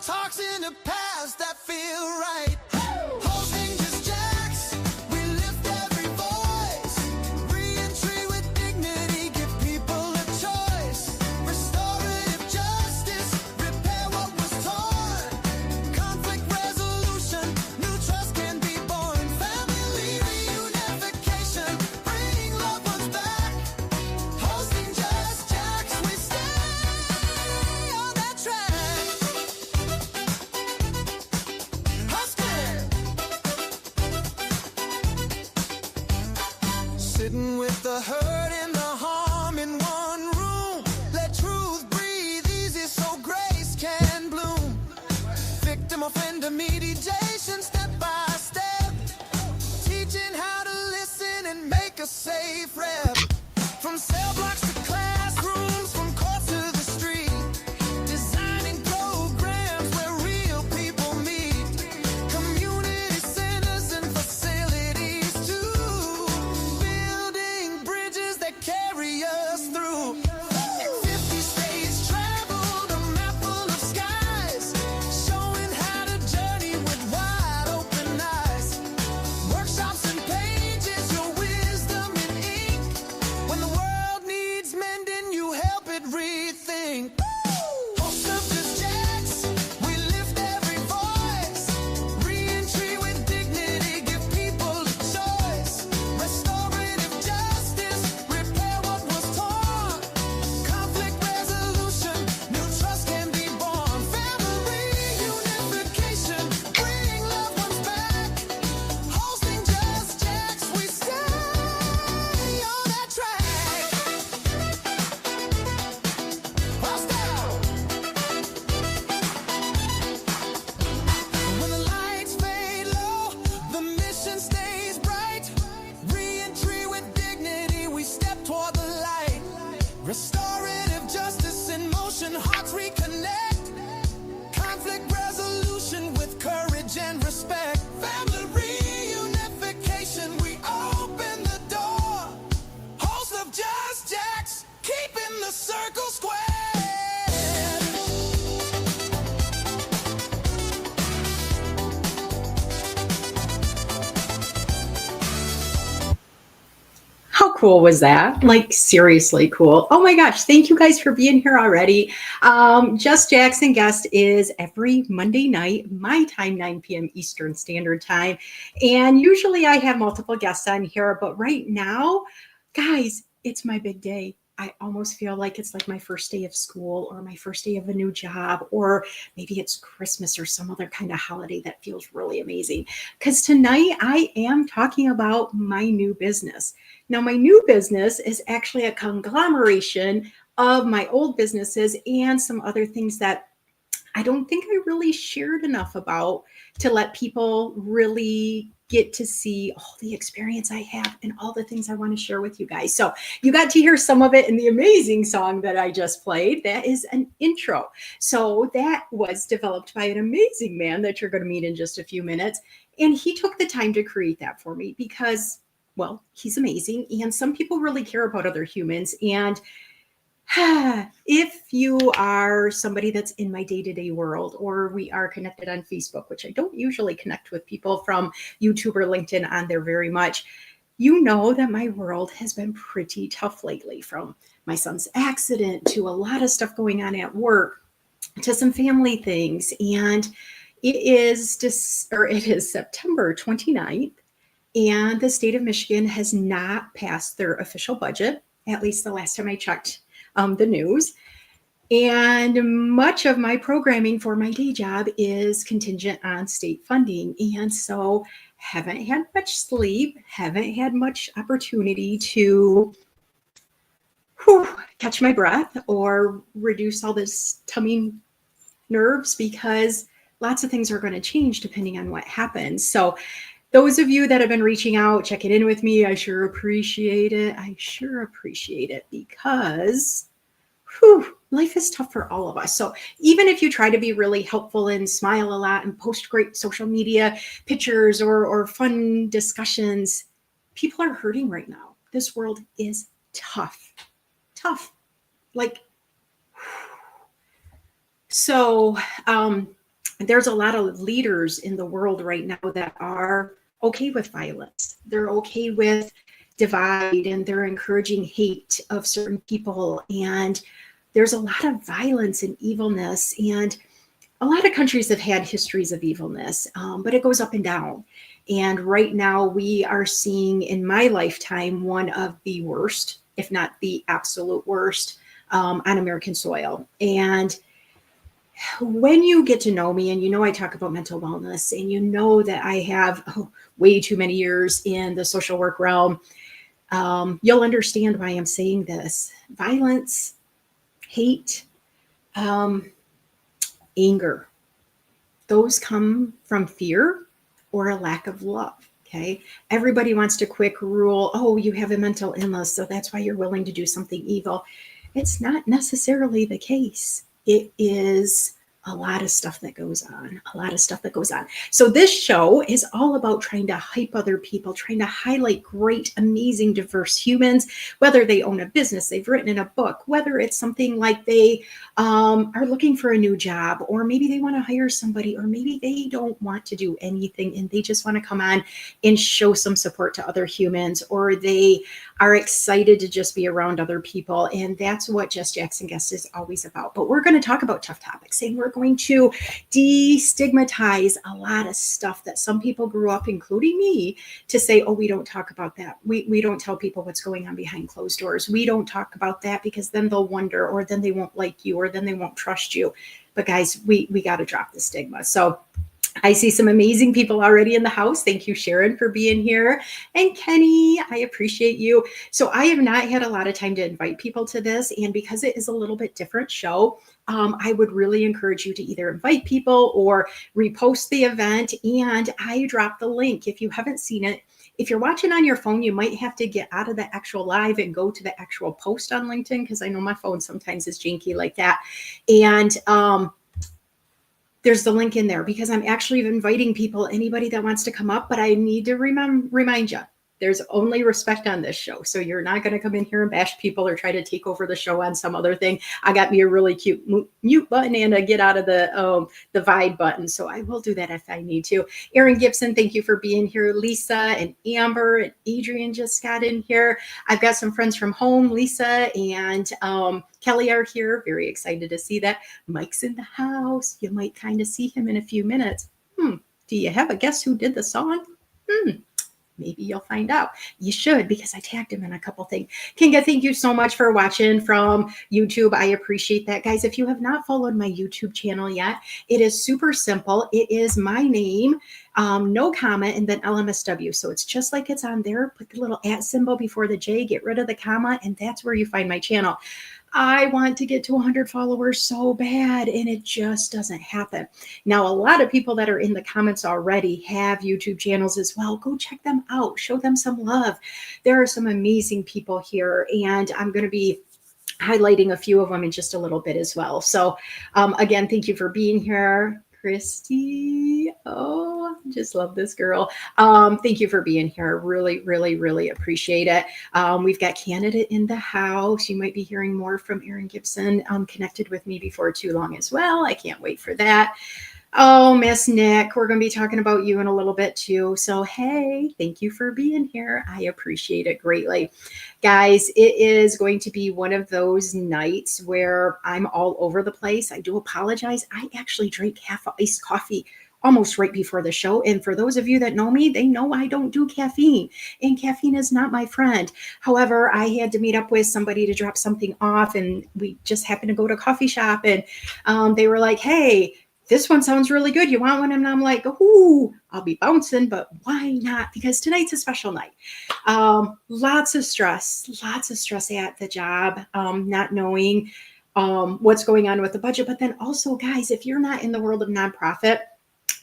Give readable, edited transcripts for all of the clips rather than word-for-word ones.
talks in the past that feel right. Hosting just jacks, we lift every voice. Re-entry with dignity, give people a choice. Restorative justice, repair what was torn. Conflict resolution, new trust can be born. Family reunification, bring loved ones back. Hosting just jacks, we stay on that track. Sitting with the hurt and the harm in one room. Let truth breathe easy so grace can bloom. Victim offender mediation, step by step. Teaching how to listen and make a safe rep. From cell blocks to classrooms, from courts to the street. Designing programs where real people meet. Community centers and facilities too. Building bridges that carry us through. 50 states traveled, a map full of skies. Showing how to journey with wide open eyes. Workshops and pages, your wisdom in ink. When the world needs mending, you help it rethink. Host of just jacks, we lift every voice. Re-entry with dignity, give people a choice. Restorative justice, repair what was torn. Conflict resolution, new trust can be born. Family reunification, bring loved ones back. Hosting just jacks, we stay on that track. Host out. When the lights fade low, the mission stays bright. Re-entry with dignity, we step toward the light. Restorative justice in motion, hearts reconnect. Conflict resolution with courage and respect. Family reunification, we open the door. Host of just jacks, keeping the circle square. How cool was that? Like, seriously cool. Oh my gosh, thank you guys for being here already. Just Jackson Guest is every Monday night, my time, 9 p.m. Eastern Standard Time. And usually I have multiple guests on here, but right now, guys, it's my big day. I almost feel like it's like my first day of school or my first day of a new job, or maybe it's Christmas or some other kind of holiday that feels really amazing. Because tonight I am talking about my new business. Now, my new business is actually a conglomeration of my old businesses and some other things that I don't think I really shared enough about to let people really get to see all the experience I have and all the things I want to share with you guys. So you got to hear some of it in the amazing song that I just played. That is an intro. So that was developed by an amazing man that you're going to meet in just a few minutes. And he took the time to create that for me because, well, he's amazing. And some people really care about other humans. And if you are somebody that's in my day-to-day world, or we are connected on Facebook, which I don't usually connect with people from YouTube or LinkedIn on there very much, you know that my world has been pretty tough lately, from my son's accident to a lot of stuff going on at work to some family things. And it is September 29th, and the state of Michigan has not passed their official budget, at least the last time I checked the news. And much of my programming for my day job is contingent on state funding. And so haven't had much sleep, haven't had much opportunity to catch my breath or reduce all this tummy nerves, because lots of things are going to change depending on what happens. So those of you that have been reaching out, checking in with me, I sure appreciate it. Because life is tough for all of us. So even if you try to be really helpful and smile a lot and post great social media pictures or fun discussions, people are hurting right now. This world is tough. Like, so there's a lot of leaders in the world right now that are okay with violence. They're okay with divide, and they're encouraging hate of certain people. And there's a lot of violence and evilness. And a lot of countries have had histories of evilness, but it goes up and down. And right now, we are seeing in my lifetime one of the worst, if not the absolute worst, on American soil. And when you get to know me, and you know I talk about mental wellness, and you know that I have way too many years in the social work realm, you'll understand why I'm saying this. Violence, hate, um, anger, those come from fear or a lack of love. Okay. Everybody wants to quick rule, oh, you have a mental illness, so that's why you're willing to do something evil. It's not necessarily the case. It is a lot of stuff that goes on, a lot of stuff that goes on. So this show is all about trying to hype other people, trying to highlight great, amazing, diverse humans, whether they own a business, they've written in a book, whether it's something like they are looking for a new job, or maybe they want to hire somebody, or maybe they don't want to do anything and they just want to come on and show some support to other humans, or they are excited to just be around other people. And that's what Just Jackson Guest is always about. But we're going to talk about tough topics, and we're going to destigmatize a lot of stuff that some people grew up, including me, to say, oh, we don't talk about that. We don't tell people what's going on behind closed doors. We don't talk about that because then they'll wonder, or then they won't like you, or then they won't trust you. But guys, we got to drop the stigma. So I see some amazing people already in the house. Thank you, Sharon, for being here. And Kenny, I appreciate you. So I have not had a lot of time to invite people to this. And because it is a little bit different show, I would really encourage you to either invite people or repost the event. And I dropped the link. If you haven't seen it, if you're watching on your phone, you might have to get out of the actual live and go to the actual post on LinkedIn, because I know my phone sometimes is janky like that. And there's the link in there, because I'm actually inviting people, anybody that wants to come up, but I need to remind you, there's only respect on this show. So you're not going to come in here and bash people or try to take over the show on some other thing. I got me a really cute mute button and a get out of the Vide button. So I will do that if I need to. Erin Gibson, thank you for being here. Lisa and Amber and Adrian just got in here. I've got some friends from home. Lisa and Kelly are here. Very excited to see that. Mike's in the house. You might kind of see him in a few minutes. Do you have a guess who did the song? Maybe you'll find out. You should, because I tagged him in a couple things. Kinga, thank you so much for watching from YouTube. I appreciate that. Guys, if you have not followed my YouTube channel yet, it is super simple. It is my name, no comma, and then LMSW. So it's just like it's on there. Put the little @ symbol before the J, get rid of the comma, and that's where you find my channel. I want to get to 100 followers so bad, and it just doesn't happen. Now, a lot of people that are in the comments already have YouTube channels as well. Go check them out. Show them some love. There are some amazing people here, and I'm going to be highlighting a few of them in just a little bit as well. So again, thank you for being here. Christy, oh, just love this girl. Thank you for being here. Really, really, really appreciate it. We've got Canada in the house. You might be hearing more from Erin Gibson, connected with me before too long as well. I can't wait for that. Oh, Miss Nick, we're going to be talking about you in a little bit too. So, hey, thank you for being here. I appreciate it greatly. Guys, it is going to be one of those nights where I'm all over the place. I do apologize. I actually drank half an iced coffee almost right before the show. And for those of you that know me, they know I don't do caffeine, and caffeine is not my friend. However, I had to meet up with somebody to drop something off, and we just happened to go to a coffee shop, and they were like, hey, this one sounds really good. You want one? And I'm like, ooh, I'll be bouncing, but why not? Because tonight's a special night. Lots of stress at the job, not knowing what's going on with the budget. But then also, guys, if you're not in the world of nonprofit,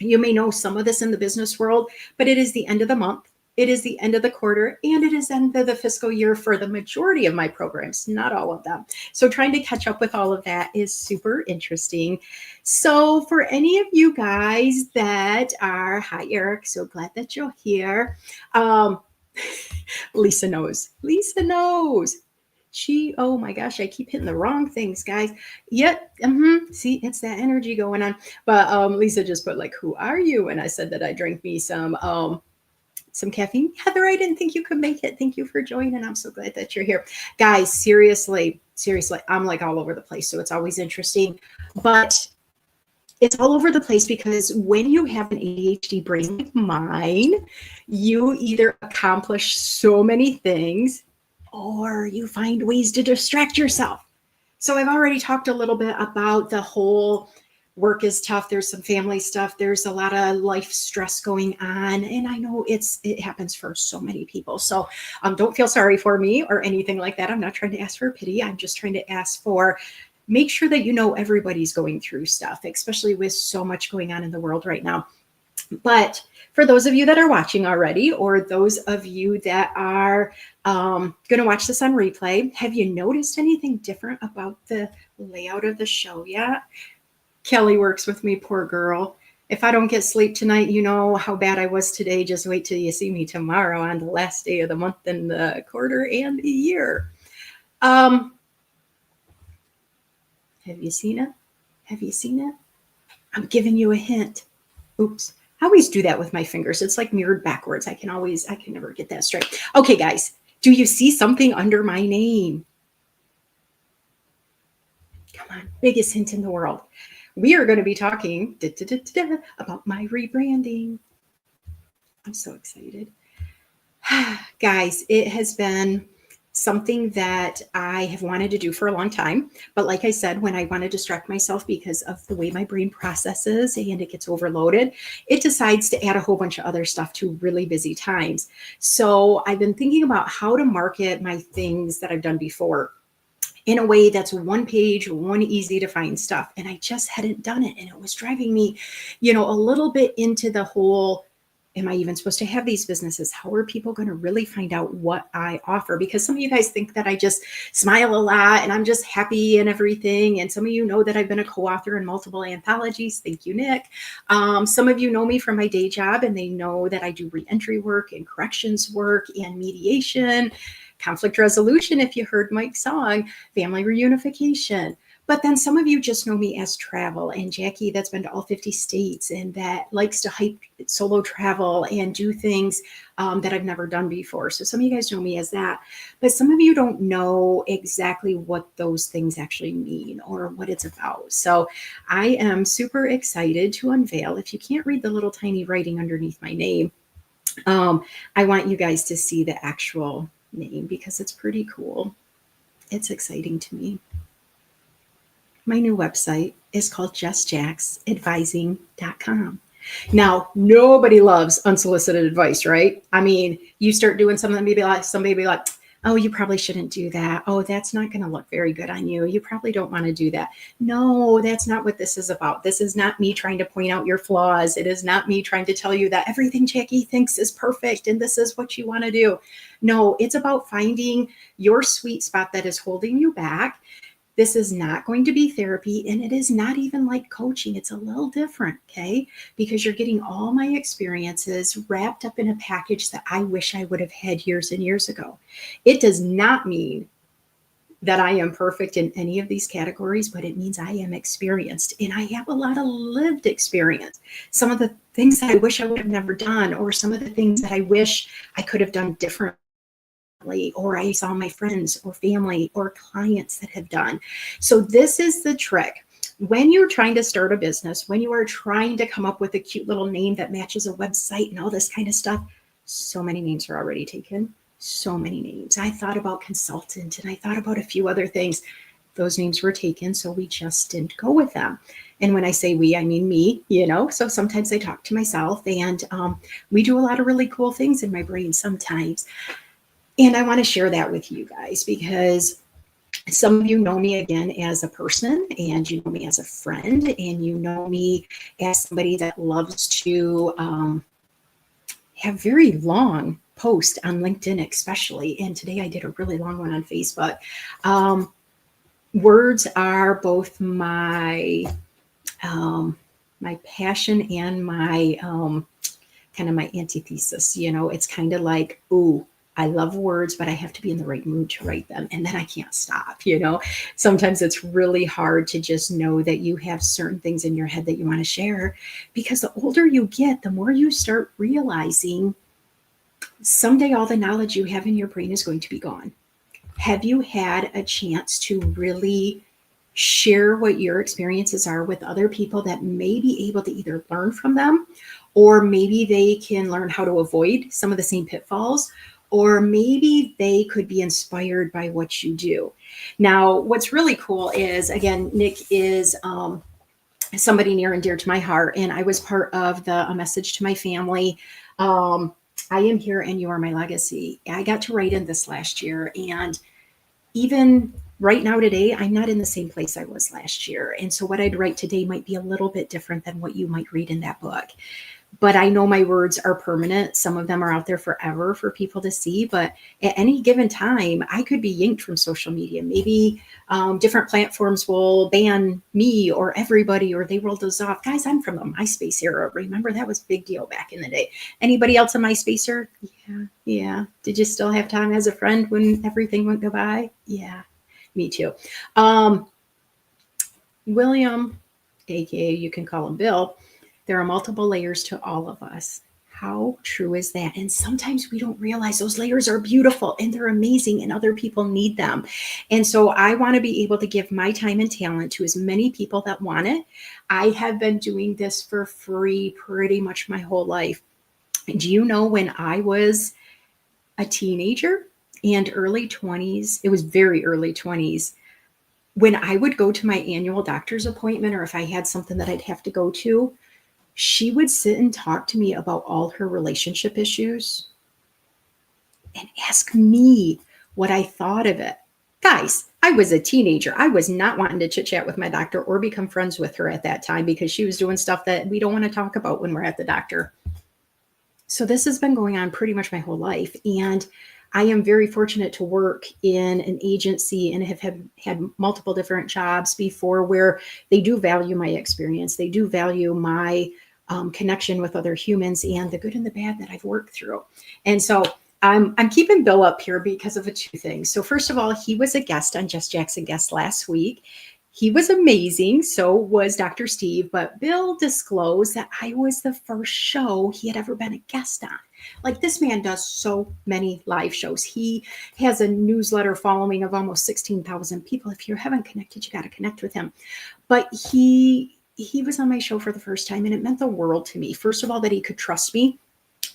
you may know some of this in the business world, but it is the end of the month. It is the end of the quarter, and it is the end of the fiscal year for the majority of my programs, not all of them. So trying to catch up with all of that is super interesting. So for any of you guys that are, hi, Eric, so glad that you're here. Lisa knows. Oh my gosh, I keep hitting the wrong things, guys. Yep. See, it's that energy going on. But Lisa just put like, who are you? And I said that I drank me some caffeine. Heather, I didn't think you could make it. Thank you for joining. I'm so glad that you're here. Guys, seriously, I'm like all over the place. So it's always interesting. But it's all over the place because when you have an ADHD brain like mine, you either accomplish so many things or you find ways to distract yourself. So I've already talked a little bit about the whole work is tough. There's some family stuff. There's a lot of life stress going on. And I know it happens for so many people. So don't feel sorry for me or anything like that. I'm not trying to ask for pity. I'm just trying to ask for make sure that you know everybody's going through stuff, especially with so much going on in the world right now. But for those of you that are watching already, or those of you that are going to watch this on replay, have you noticed anything different about the layout of the show yet? Kelly works with me, poor girl. If I don't get sleep tonight, you know how bad I was today. Just wait till you see me tomorrow on the last day of the month and the quarter and the year. Have you seen it? Have you seen it? I'm giving you a hint. Oops. I always do that with my fingers. It's like mirrored backwards. I can never get that straight. Okay, guys, do you see something under my name? Come on, biggest hint in the world. We are going to be talking about my rebranding. I'm so excited. Guys, it has been something that I have wanted to do for a long time. But like I said, when I want to distract myself because of the way my brain processes and it gets overloaded, it decides to add a whole bunch of other stuff to really busy times. So I've been thinking about how to market my things that I've done before in a way that's one page, one easy to find stuff. And I just hadn't done it. And it was driving me, a little bit into the whole, am I even supposed to have these businesses? How are people going to really find out what I offer? Because some of you guys think that I just smile a lot and I'm just happy and everything. And some of you know that I've been a co-author in multiple anthologies. Thank you, Nick. Some of you know me from my day job and they know that I do reentry work and corrections work and mediation, conflict resolution, if you heard Mike's song, family reunification. But then some of you just know me as travel and Jackie that's been to all 50 states and that likes to hike solo travel and do things that I've never done before. So some of you guys know me as that, but some of you don't know exactly what those things actually mean or what it's about. So I am super excited to unveil. If you can't read the little tiny writing underneath my name, I want you guys to see the actual name because it's pretty cool. It's exciting to me. My new website is called justjacksadvising.com. Now, nobody loves unsolicited advice, right? I mean, you start doing something, somebody be like, oh, you probably shouldn't do that. Oh, that's not going to look very good on you. You probably don't want to do that. No, that's not what this is about. This is not me trying to point out your flaws. It is not me trying to tell you that everything Jackie thinks is perfect and this is what you want to do. No, it's about finding your sweet spot that is holding you back. This is not going to be therapy, and it is not even like coaching. It's a little different, okay? Because you're getting all my experiences wrapped up in a package that I wish I would have had years and years ago. It does not mean that I am perfect in any of these categories, but it means I am experienced, and I have a lot of lived experience. Some of the things that I wish I would have never done, or some of the things that I wish I could have done differently, or I saw my friends or family or clients that have done. So this is the trick. When you're trying to start a business, when you are trying to come up with a cute little name that matches a website and all this kind of stuff, so many names are already taken. So many names. I thought about consultant and I thought about a few other things. Those names were taken, so we just didn't go with them. And when I say we, I mean me, so sometimes I talk to myself and we do a lot of really cool things in my brain sometimes. And I want to share that with you guys because some of you know me again as a person and you know me as a friend and you know me as somebody that loves to have very long posts on LinkedIn especially. And today I did a really long one on Facebook. Words are both my passion and my kind of my antithesis. It's kind of like, ooh, I love words, but I have to be in the right mood to write them. And then I can't stop, you know? Sometimes it's really hard to just know that you have certain things in your head that you want to share, because the older you get, the more you start realizing someday all the knowledge you have in your brain is going to be gone. Have you had a chance to really share what your experiences are with other people that may be able to either learn from them, or maybe they can learn how to avoid some of the same pitfalls, or maybe they could be inspired by what you do? Now, what's really cool is, again, Nick is somebody near and dear to my heart, and I was part of A Message to My Family. I am here and you are my legacy. I got to write in this last year, and even right now today, I'm not in the same place I was last year. And so what I'd write today might be a little bit different than what you might read in that book. But I know my words are permanent. Some of them are out there forever for people to see. But at any given time, I could be yanked from social media. Maybe different platforms will ban me or everybody, or they roll those off. Guys, I'm from the MySpace era. Remember, that was a big deal back in the day. Anybody else a MySpacer? Yeah, yeah. Did you still have Tom as a friend when everything went goodbye? Yeah, me too. William, aka you can call him Bill, there are multiple layers to all of us. How true is that? And sometimes we don't realize those layers are beautiful and they're amazing and other people need them. And so I want to be able to give my time and talent to as many people that want it. I have been doing this for free pretty much my whole life. Do you know, when I was a teenager and early 20s, it was very early 20s, when I would go to my annual doctor's appointment, or if I had something that I'd have to go to, she would sit and talk to me about all her relationship issues and ask me what I thought of it. Guys, I was a teenager. I was not wanting to chit chat with my doctor or become friends with her at that time, because she was doing stuff that we don't want to talk about when we're at the doctor. So this has been going on pretty much my whole life. And I am very fortunate to work in an agency and have had multiple different jobs before, where they do value my experience. They do value my connection with other humans and the good and the bad that I've worked through. And so I'm keeping Bill up here because of two things. So first of all, he was a guest on Just Jackson Guest last week. He was amazing. So was Dr. Steve. But Bill disclosed that I was the first show he had ever been a guest on. Like, this man does so many live shows. He has a newsletter following of almost 16,000 people. If you haven't connected, you got to connect with him. But he was on my show for the first time, and it meant the world to me. First of all, that he could trust me.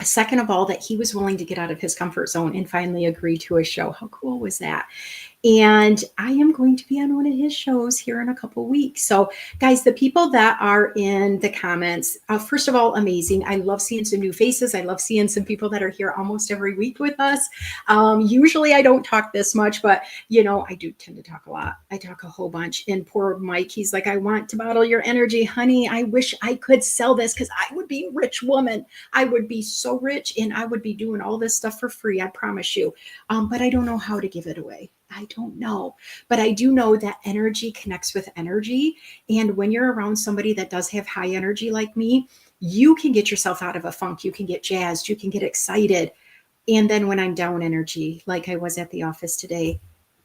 Second of all, that he was willing to get out of his comfort zone and finally agree to a show. How cool was that? And I am going to be on one of his shows here in a couple weeks. So, guys, the people that are in the comments, first of all, amazing. I love seeing some new faces. I love seeing some people that are here almost every week with us. Usually I don't talk this much, but, you know, I do tend to talk a lot. I talk a whole bunch. And poor Mike, he's like, I want to bottle your energy, honey. I wish I could sell this, because I would be a rich woman. I would be so rich, and I would be doing all this stuff for free. I promise you. But I don't know how to give it away. I don't know, but I do know that energy connects with energy. And when you're around somebody that does have high energy like me, you can get yourself out of a funk. You can get jazzed. You can get excited. And then when I'm down energy, like I was at the office today,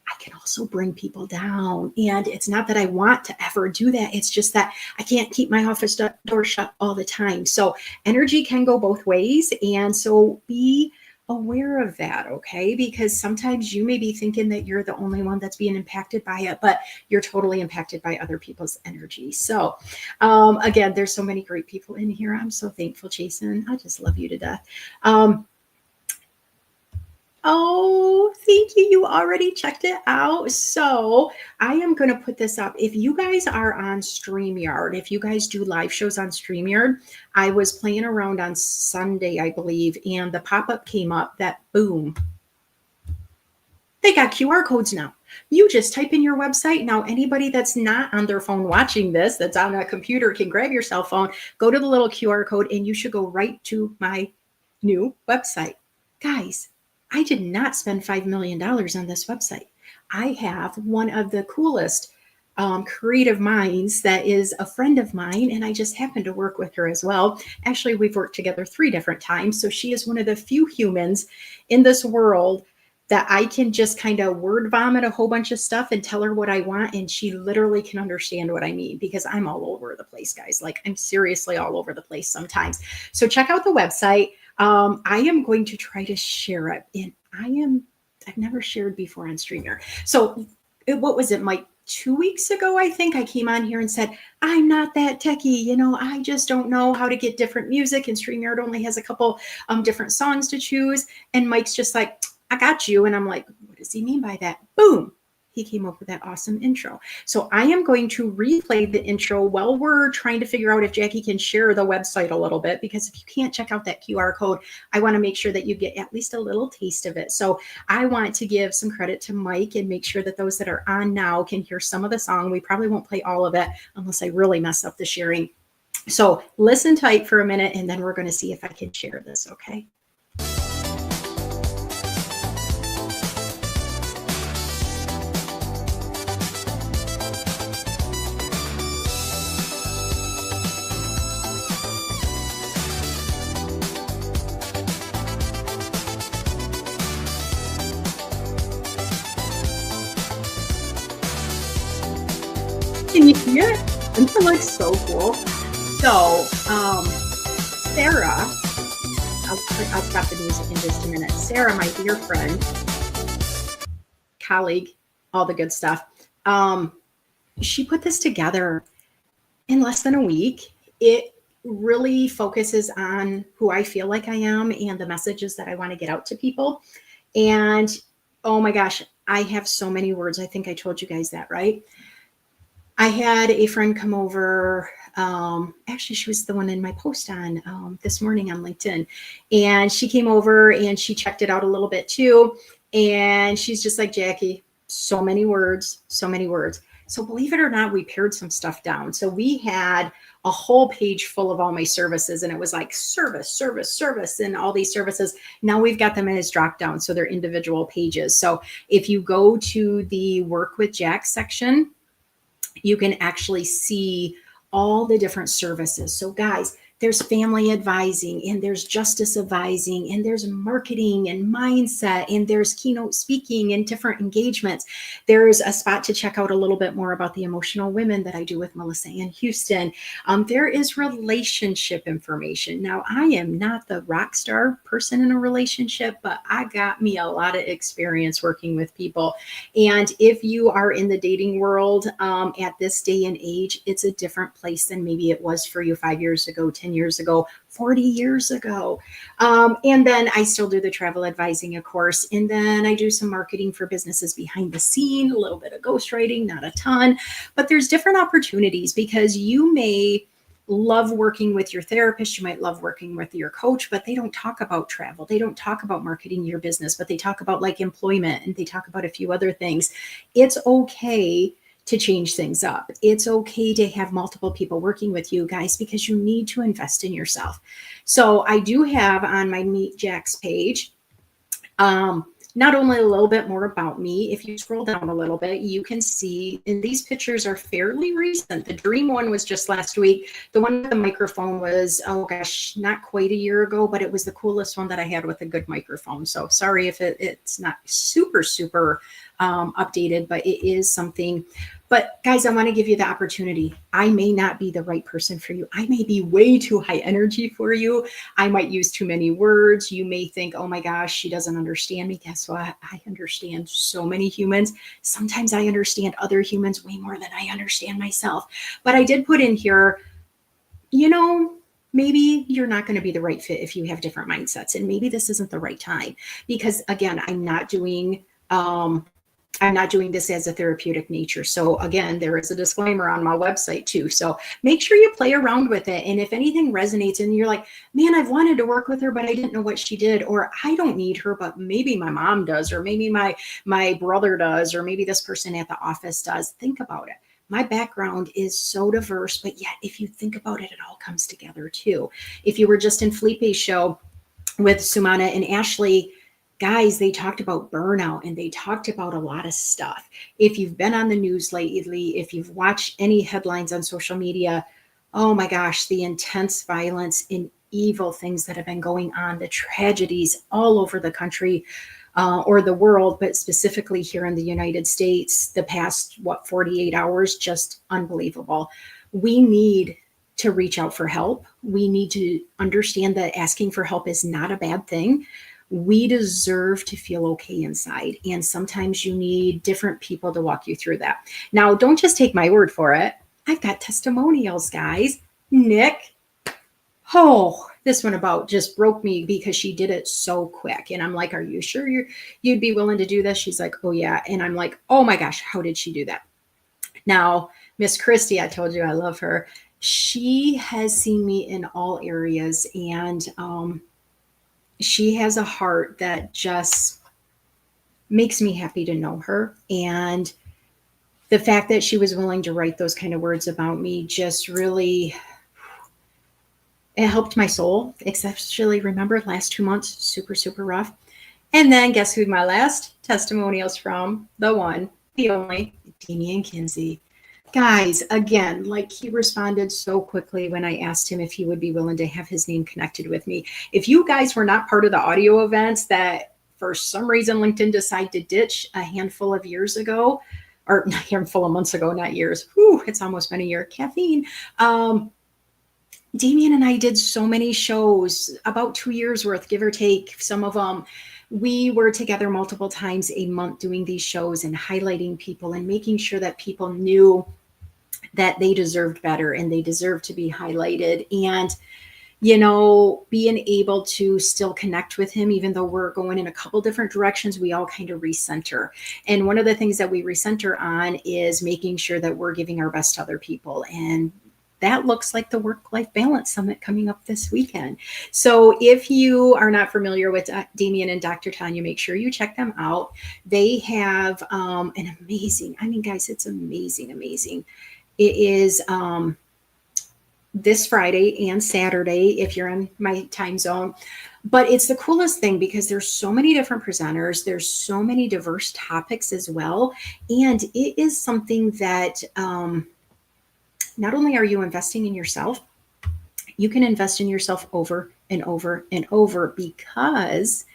I can also bring people down. And it's not that I want to ever do that. It's just that I can't keep my office door shut all the time. So energy can go both ways. And so be aware of that, okay? Because sometimes you may be thinking that you're the only one that's being impacted by it, but you're totally impacted by other people's energy. So again, there's so many great people in here. I'm so thankful, Jason. I just love you to death. Oh, thank you. You already checked it out. So I am going to put this up. If you guys are on StreamYard, if you guys do live shows on StreamYard, I was playing around on Sunday, I believe, and the pop-up came up that, boom, they got QR codes now. You just type in your website. Now, anybody that's not on their phone watching this, that's on a computer, can grab your cell phone, go to the little QR code, and you should go right to my new website. Guys, I did not spend $5 million on this website. I have one of the coolest creative minds that is a friend of mine, and I just happen to work with her as well. Actually, we've worked together 3 different times. So she is one of the few humans in this world that I can just kind of word vomit a whole bunch of stuff and tell her what I want. And she literally can understand what I mean, because I'm all over the place, guys. Like, I'm seriously all over the place sometimes. So check out the website. I am going to try to share it. And I've never shared before on StreamYard. So what was it, Mike? 2 weeks ago, I think I came on here and said, I'm not that techie. I just don't know how to get different music. And StreamYard only has a couple different songs to choose. And Mike's just like, I got you. And I'm like, what does he mean by that? Boom. He came up with that awesome intro. So I am going to replay the intro while we're trying to figure out if Jackie can share the website a little bit, because if you can't check out that QR code, I want to make sure that you get at least a little taste of it. So I want to give some credit to Mike and make sure that those that are on now can hear some of the song. We probably won't play all of it unless I really mess up the sharing. So listen tight for a minute, and then we're going to see if I can share this, okay? Can you hear it? It looks so cool. So, Sarah, I'll stop the music in just a minute. Sarah, my dear friend, colleague, all the good stuff. She put this together in less than a week. It really focuses on who I feel like I am and the messages that I want to get out to people. And oh my gosh, I have so many words. I think I told you guys that, right? I had a friend come over. Actually, she was the one in my post on this morning on LinkedIn. And she came over and she checked it out a little bit too. And she's just like, Jackie, so many words, so many words. So believe it or not, we pared some stuff down. So we had a whole page full of all my services, and it was like service, and all these services. Now we've got them as drop down. So they're individual pages. So if you go to the Work with Jack section, you can actually see all the different services. So guys, there's family advising, and there's justice advising, and there's marketing and mindset, and there's keynote speaking and different engagements. There's a spot to check out a little bit more about the emotional women that I do with Melissa Ann Houston. There is relationship information. Now, I am not the rock star person in a relationship, but I got me a lot of experience working with people. And if you are in the dating world at this day and age, it's a different place than maybe it was for you 5 years ago, 10 years ago, 40 years ago. And then I still do the travel advising, of course. And then I do some marketing for businesses behind the scene, a little bit of ghostwriting, not a ton, but there's different opportunities, because you may love working with your therapist, you might love working with your coach, but they don't talk about travel. They don't talk about marketing your business, but they talk about like employment, and they talk about a few other things. It's okay to change things up. It's okay to have multiple people working with you guys, because you need to invest in yourself. So I do have on my Meet Jack's page, not only a little bit more about me. If you scroll down a little bit, you can see, and these pictures are fairly recent. The dream one was just last week. The one with the microphone was, oh gosh, not quite a year ago, but it was the coolest one that I had with a good microphone. So sorry if it's not super updated, but it is something. But guys, I want to give you the opportunity. I may not be the right person for you. I may be way too high energy for you. I might use too many words. You may think, oh my gosh, she doesn't understand me. Guess what? I understand so many humans. Sometimes I understand other humans way more than I understand myself. But I did put in here, maybe you're not going to be the right fit if you have different mindsets. And maybe this isn't the right time, because again, I'm not doing this as a therapeutic nature. So again, there is a disclaimer on my website too. So make sure you play around with it. And if anything resonates and you're like, man, I've wanted to work with her, but I didn't know what she did, or I don't need her, but maybe my mom does, or maybe my brother does, or maybe this person at the office does, think about it. My background is so diverse, but yet if you think about it, it all comes together too. If you were just in Felipe's show with Sumana and Ashley, guys, they talked about burnout and they talked about a lot of stuff. If you've been on the news lately, if you've watched any headlines on social media, oh my gosh, the intense violence and evil things that have been going on, the tragedies all over the country or the world, but specifically here in the United States, the past, 48 hours, just unbelievable. We need to reach out for help. We need to understand that asking for help is not a bad thing. We deserve to feel okay inside. And sometimes you need different people to walk you through that. Now, don't just take my word for it. I've got testimonials, guys. Nick, oh, this one about just broke me because she did it so quick. And I'm like, are you sure you'd be willing to do this? She's like, oh yeah. And I'm like, oh my gosh, how did she do that? Now, Miss Christie, I told you I love her. She has seen me in all areas, and she has a heart that just makes me happy to know her. And the fact that she was willing to write those kind of words about me just really, it helped my soul, especially remember last 2 months, super, super rough. And then guess who my last testimonials from? The one, the only, Damian Kinsey. Guys, again, like he responded so quickly when I asked him if he would be willing to have his name connected with me. If you guys were not part of the audio events that for some reason LinkedIn decided to ditch a handful of years ago, or a handful of months ago, not years. Whew, it's almost been a year. Caffeine. Damien and I did so many shows, about 2 years worth, give or take, some of them. We were together multiple times a month doing these shows and highlighting people and making sure that people knew that they deserved better and they deserved to be highlighted. And, you know, being able to still connect with him, even though we're going in a couple different directions, we all kind of recenter. And one of the things that we recenter on is making sure that we're giving our best to other people. And that looks like the Work-Life Balance Summit coming up this weekend. So if you are not familiar with Damien and Dr. Tanya, make sure you check them out. They have an amazing, I mean, guys, it's amazing, amazing. It is this Friday and Saturday if you're in my time zone. But it's the coolest thing because there's so many different presenters. There's so many diverse topics as well. And it is something that not only are you investing in yourself, you can invest in yourself over and over and over because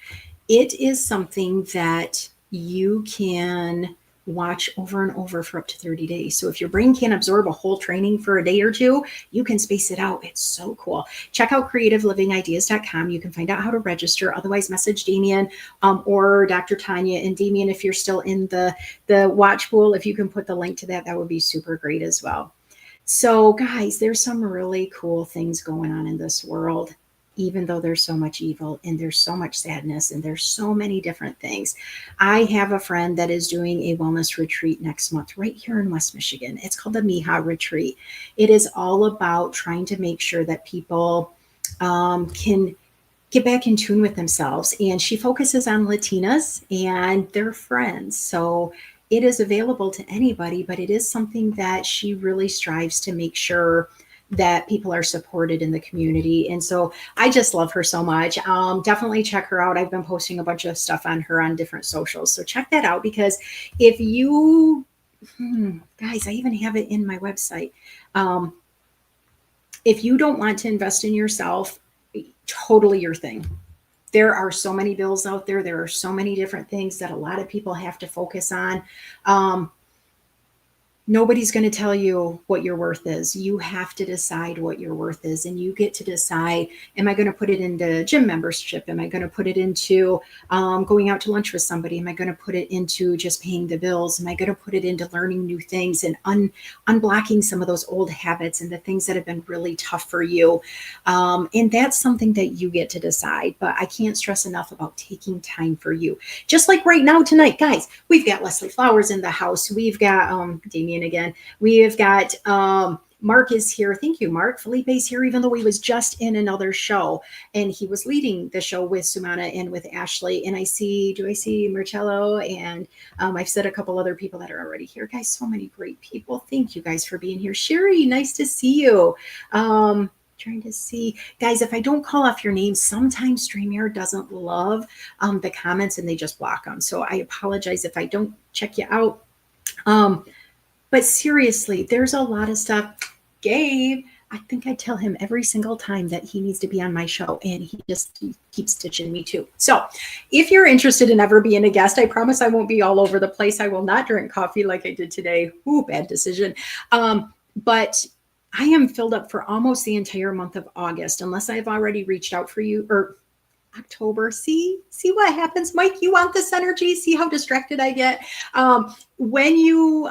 it is something that you can watch over and over for up to 30 days. So if your brain can't absorb a whole training for a day or two, you can space it out. It's so cool. Check out creativelivingideas.com. You can find out how to register. Otherwise, message Damien or Dr. Tanya. And Damien, if you're still in the watch pool, if you can put the link to that, that would be super great as well. So guys, there's some really cool things going on in this world, even though there's so much evil and there's so much sadness and there's so many different things. I have a friend that is doing a wellness retreat next month right here in West Michigan. It's called the Miha Retreat. It is all about trying to make sure that people can get back in tune with themselves. And she focuses on Latinas and their friends. So it is available to anybody, but it is something that she really strives to make sure that people are supported in the community. And so I just love her so much. Definitely check her out. I've been posting a bunch of stuff on her on different socials. So check that out because if you, guys, I even have it in my website. If you don't want to invest in yourself, totally your thing. There are so many bills out there. There are so many different things that a lot of people have to focus on. Nobody's going to tell you what your worth is. You have to decide what your worth is, and you get to decide, am I going to put it into gym membership? Am I going to put it into going out to lunch with somebody? Am I going to put it into just paying the bills? Am I going to put it into learning new things and unblocking some of those old habits and the things that have been really tough for you? And that's something that you get to decide. But I can't stress enough about taking time for you. Just like right now tonight, guys, we've got Leslie Flowers in the house. We've got Damien again. We have got Mark is here. Thank you, Mark. Felipe's here, even though he was just in another show and he was leading the show with Sumana and with Ashley. And I see Marcello and I've said a couple other people that are already here. Guys, so many great people. Thank you guys for being here. Sherry, nice to see you. Trying to see, guys, if I don't call off your name, sometimes StreamYard doesn't love the comments and they just block them. So I apologize if I don't check you out. Um, but seriously, there's a lot of stuff. Gabe, I think I tell him every single time that he needs to be on my show, and he keeps stitching me too. So if you're interested in ever being a guest, I promise I won't be all over the place. I will not drink coffee like I did today. Ooh, bad decision. But I am filled up for almost the entire month of August, unless I've already reached out for you, or October. See what happens, Mike. You want this energy? See how distracted I get. When you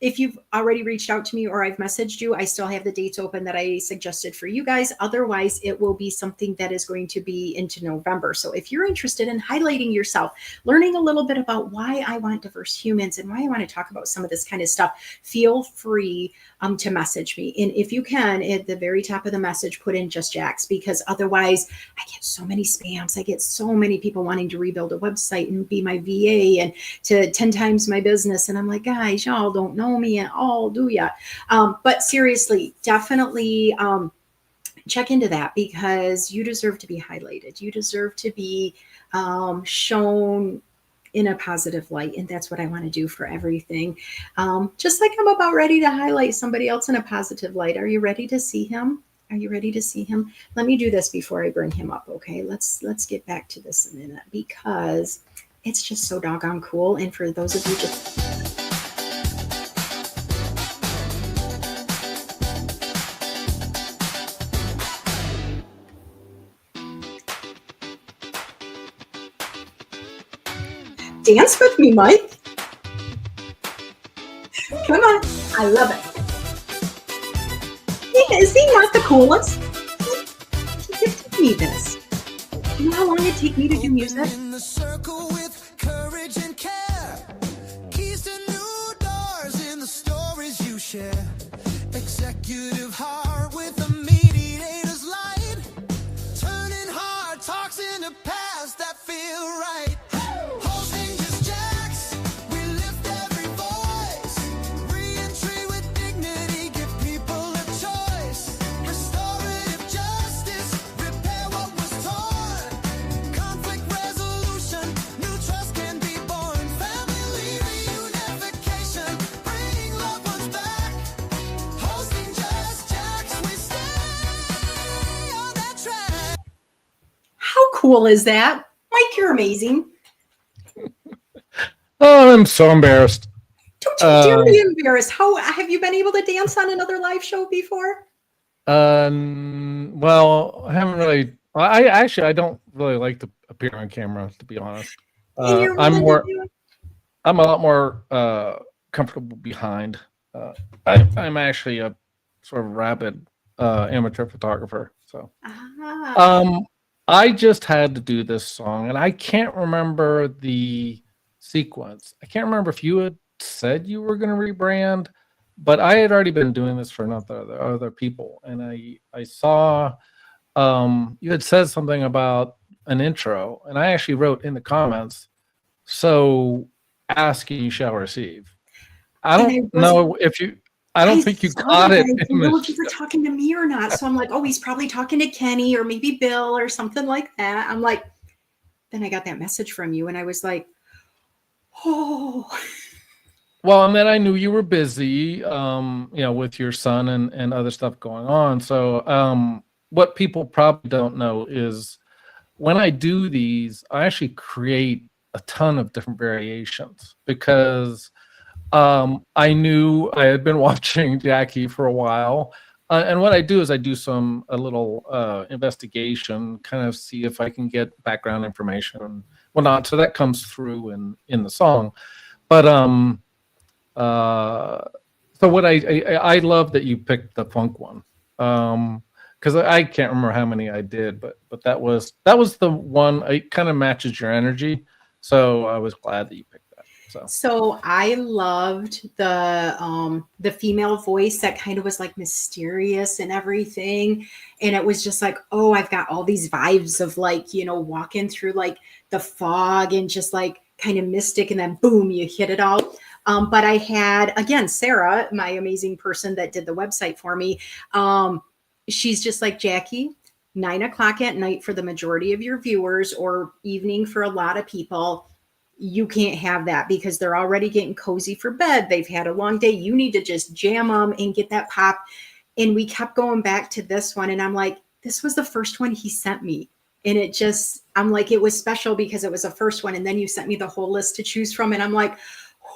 if you've already reached out to me or I've messaged you, I still have the dates open that I suggested for you guys. Otherwise, it will be something that is going to be into November. So if you're interested in highlighting yourself, learning a little bit about why I want diverse humans and why I want to talk about some of this kind of stuff, feel free to message me. And if you can, at the very top of the message, put in just Jax, because otherwise I get so many spams. I get so many people wanting to rebuild a website and be my VA and to 10 times my business. And I'm like, guys, y'all don't know me at all, do ya? But seriously, definitely check into that, because you deserve to be highlighted. You deserve to be shown in a positive light. And that's what I want to do for everything. Just like I'm about ready to highlight somebody else in a positive light. Are you ready to see him? Are you ready to see him? Let me do this before I bring him up. Okay, let's get back to this a minute, because it's just so doggone cool. And for those of you just dance with me, Mike. Come on. I love it. Is he not the coolest? He gifted me this. Do you know how long it take me to do music? In the circle with courage and care. Keys to new doors in the stories you share. Executive heart with a mediator's light. Turning hard talks into paths that feel right. Hosting just Jax, we lift every voice. Re-entry with dignity, give people a choice. Restorative justice, repair what was torn. Conflict resolution, new trust can be born. Family reunification, bring loved ones back. Hosting just Jax, we stay on that track. How cool is that? Mike, you're amazing. Oh, I'm so embarrassed. Don't you dare be embarrassed. How have you been able to dance on another live show before? Well, I haven't really. I don't really like to appear on camera, to be honest. And you're I'm willing more. to do it? I'm a lot more comfortable behind. I'm actually a sort of rabid amateur photographer. So, Ah. I just had to do this song, and I can't remember the sequence. I can't remember if you had said you were going to rebrand, but I had already been doing this for other people, and I saw you had said something about an intro, and I actually wrote in the comments, "So ask and you shall receive." I And I don't wasn't know if you. I don't think you saw got that, it but I in didn't know if you the. were talking to me or not. So I'm like, oh, he's probably talking to Kenny or maybe Bill or something like that. I'm like, then I got that message from you, and I was like, oh. Well, and then I knew you were busy, with your son and other stuff going on. So, what people probably don't know is when I do these, I actually create a ton of different variations because I knew I had been watching Jackie for a while. And what I do is I do a little investigation, kind of see if I can get background information and whatnot. So that comes through in the song. But so what I love that you picked the funk one, because I can't remember how many I did, but that was the one. It kind of matches your energy, so I was glad that you picked that. So I loved the female voice that kind of was like mysterious and everything. And it was just like, oh, I've got all these vibes of like, walking through like the fog and just like kind of mystic, and then boom, you hit it all. But I had, again, Sarah, my amazing person that did the website for me. she's just like, Jackie, 9 o'clock at night for the majority of your viewers, or evening for a lot of people, you can't have that because they're already getting cozy for bed. They've had a long day. You need to just jam them and get that pop. And we kept going back to this one. And I'm like, this was the first one he sent me. And it just, I'm like, it was special because it was the first one. And then you sent me the whole list to choose from. And I'm like,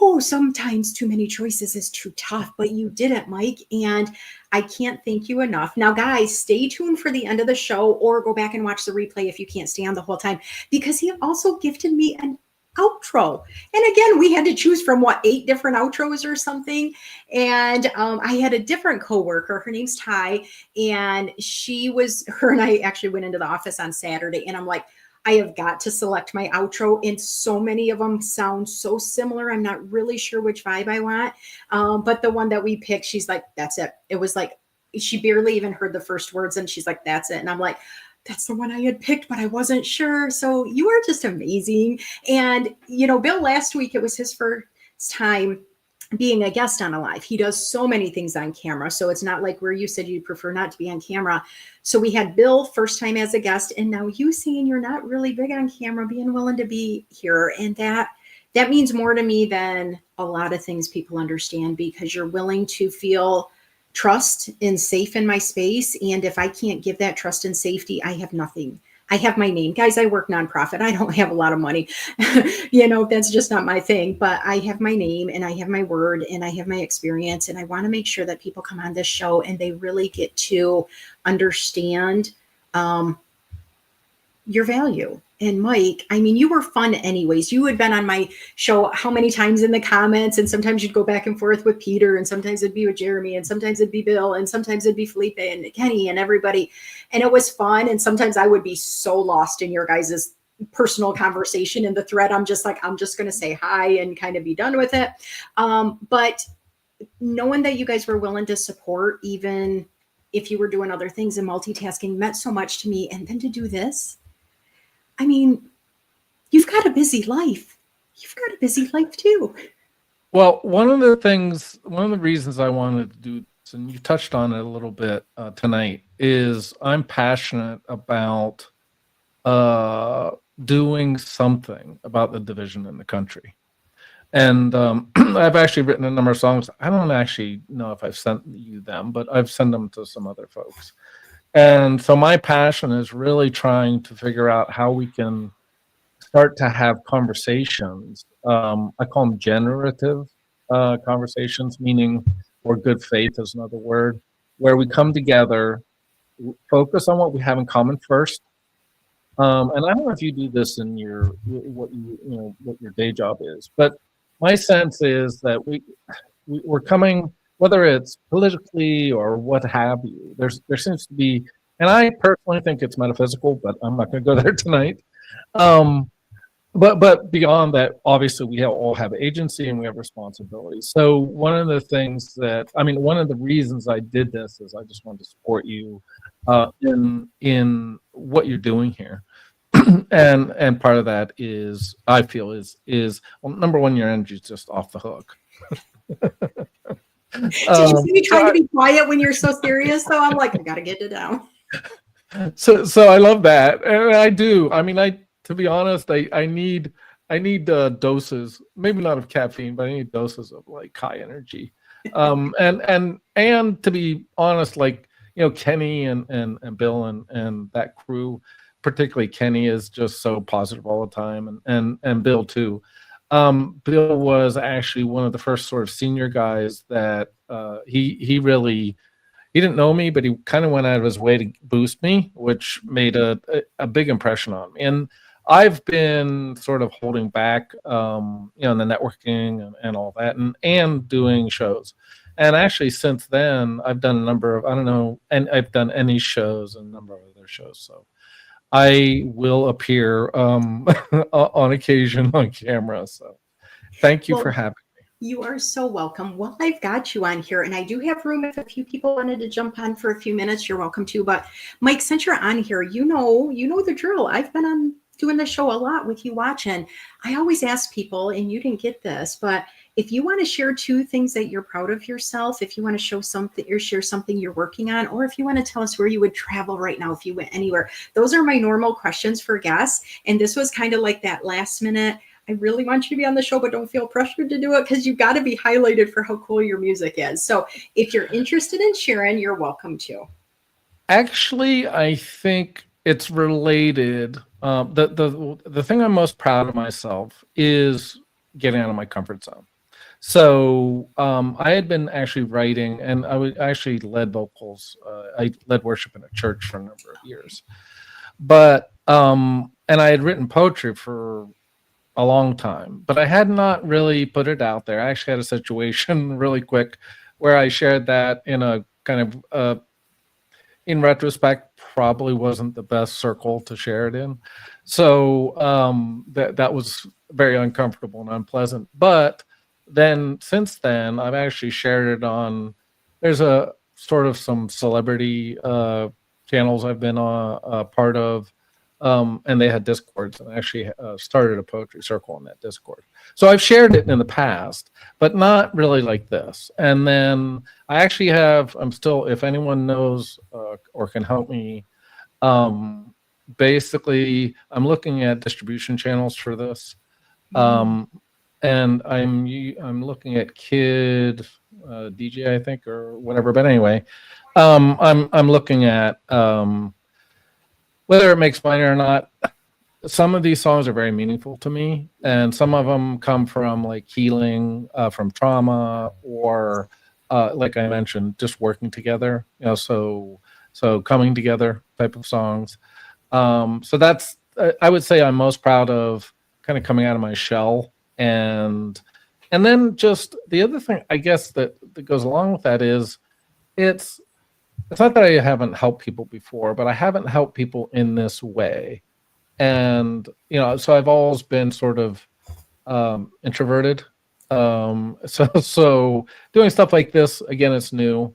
oh, sometimes too many choices is too tough, but you did it, Mike. And I can't thank you enough. Now, guys, stay tuned for the end of the show, or go back and watch the replay if you can't stay on the whole time, because he also gifted me an outro. And again, we had to choose from 8 different outros or something. And I had a different coworker, her name's Ty, and her and I actually went into the office on Saturday, and I'm like, I have got to select my outro, and so many of them sound so similar. I'm not really sure which vibe I want. But the one that we picked, she's like, that's it. It was like, she barely even heard the first words, and she's like, that's it. And I'm like, that's the one I had picked, but I wasn't sure. So you are just amazing. And, Bill, last week, it was his first time being a guest on a live. He does so many things on camera. So it's not like where you said you prefer not to be on camera. So we had Bill first time as a guest, and now you saying you're not really big on camera, being willing to be here. And that means more to me than a lot of things people understand, because you're willing to feel trust and safe in my space. And if I can't give that trust and safety, I have nothing. I have my name. Guys, I work nonprofit. I don't have a lot of money. That's just not my thing. But I have my name, and I have my word, and I have my experience. And I want to make sure that people come on this show and they really get to understand your value. And Mike, I mean, you were fun anyways. You had been on my show how many times in the comments, and sometimes you'd go back and forth with Peter, and sometimes it'd be with Jeremy, and sometimes it'd be Bill, and sometimes it'd be Felipe and Kenny and everybody. And it was fun. And sometimes I would be so lost in your guys' personal conversation in the thread. I'm just like, I'm just going to say hi and kind of be done with it. But knowing that you guys were willing to support, even if you were doing other things and multitasking, meant so much to me. And then to do this, I mean, you've got a busy life. You've got a busy life too. Well, one of the reasons I wanted to do this, and you touched on it a little bit tonight, is I'm passionate about doing something about the division in the country. And I've actually written a number of songs. I don't actually know if I've sent you them, but I've sent them to some other folks. And so my passion is really trying to figure out how we can start to have conversations. I call them generative conversations, meaning, or good faith is another word, where we come together, focus on what we have in common first. And I don't know if you do this in what your day job is, but my sense is that we're coming, whether it's politically or what have you, there seems to be, and I personally think it's metaphysical, but I'm not going to go there tonight. But beyond that, obviously we all have agency and we have responsibility. So one of the reasons I did this is I just wanted to support you in what you're doing here. and part of that is, I feel, is well, number one, your energy is just off the hook. Did you see me trying to be quiet when you're so serious? So I'm like, I gotta get it down. So I love that, and I do. I mean, to be honest, I need doses, maybe not of caffeine, but I need doses of like high energy. And to be honest, like, Kenny and Bill and that crew, particularly Kenny, is just so positive all the time, and Bill too. Bill was actually one of the first sort of senior guys that he didn't know me, but he kind of went out of his way to boost me, which made a big impression on me. And I've been sort of holding back, the networking and all that, and doing shows. And actually, since then, I've done a number of, and I've done any shows and a number of other shows. So I will appear on occasion on camera. So thank you for having me. You are so welcome. Well, I've got you on here, and I do have room if a few people wanted to jump on for a few minutes. You're welcome to. But Mike, since you're on here, you know the drill. I've been on doing the show a lot with you watching. I always ask people, and you didn't get this, but if you want to share 2 things that you're proud of yourself, if you want to show something or share something you're working on, or if you want to tell us where you would travel right now if you went anywhere. Those are my normal questions for guests. And this was kind of like that last minute, I really want you to be on the show, but don't feel pressured to do it because you've got to be highlighted for how cool your music is. So if you're interested in sharing, you're welcome to. Actually, I think it's related. The thing I'm most proud of myself is getting out of my comfort zone. So I had been actually writing, and I actually led vocals. I led worship in a church for a number of years, but and I had written poetry for a long time, but I had not really put it out there. I actually had a situation really quick where I shared that in a kind of in retrospect, probably wasn't the best circle to share it in. So that was very uncomfortable and unpleasant. But then since then, I've actually shared it on. There's a sort of some celebrity channels I've been a part of, and they had discords, and I actually started a poetry circle in that discord. So I've shared it in the past, but not really like this. And then I actually have, I'm still, if anyone knows or can help me, basically I'm looking at distribution channels for this. And I'm looking at Kid DJ, I think, or whatever. But anyway, I'm looking at whether it makes money or not. Some of these songs are very meaningful to me, and some of them come from like healing from trauma, or like I mentioned, just working together. So coming together type of songs. So that's I would say I'm most proud of kind of coming out of my shell, and then just the other thing I guess that goes along with that is it's not that I haven't helped people before, but I haven't helped people in this way. And so I've always been sort of introverted. So doing stuff like this again, it's new.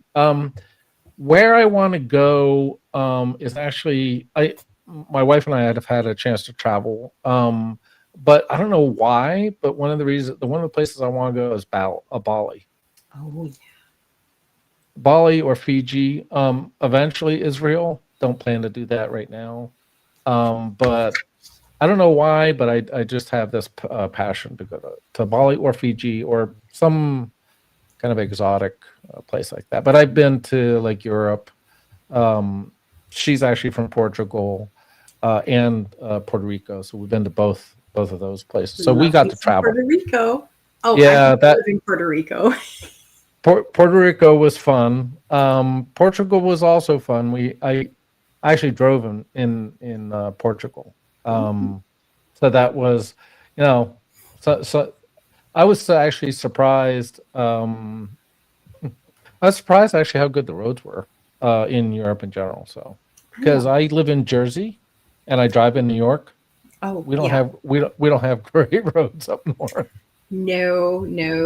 Where I want to go is actually my wife and I have had a chance to travel, but I don't know why. But one of the places I want to go is Bali. Oh, yeah. Bali or Fiji. Eventually Israel. Don't plan to do that right now. But I don't know why, but I just have this passion to go to Bali or Fiji or some kind of exotic place like that. But I've been to like Europe. She's actually from Portugal and Puerto Rico, so we've been to both of those places. So we got to travel. Puerto Rico. Oh, yeah, I live in Puerto Rico. Puerto Rico was fun. Portugal was also fun. I actually drove in Portugal. So that was, so I was actually surprised. I was surprised actually how good the roads were in Europe in general. So because I live in Jersey and I drive in New York, we don't have great roads up north. No,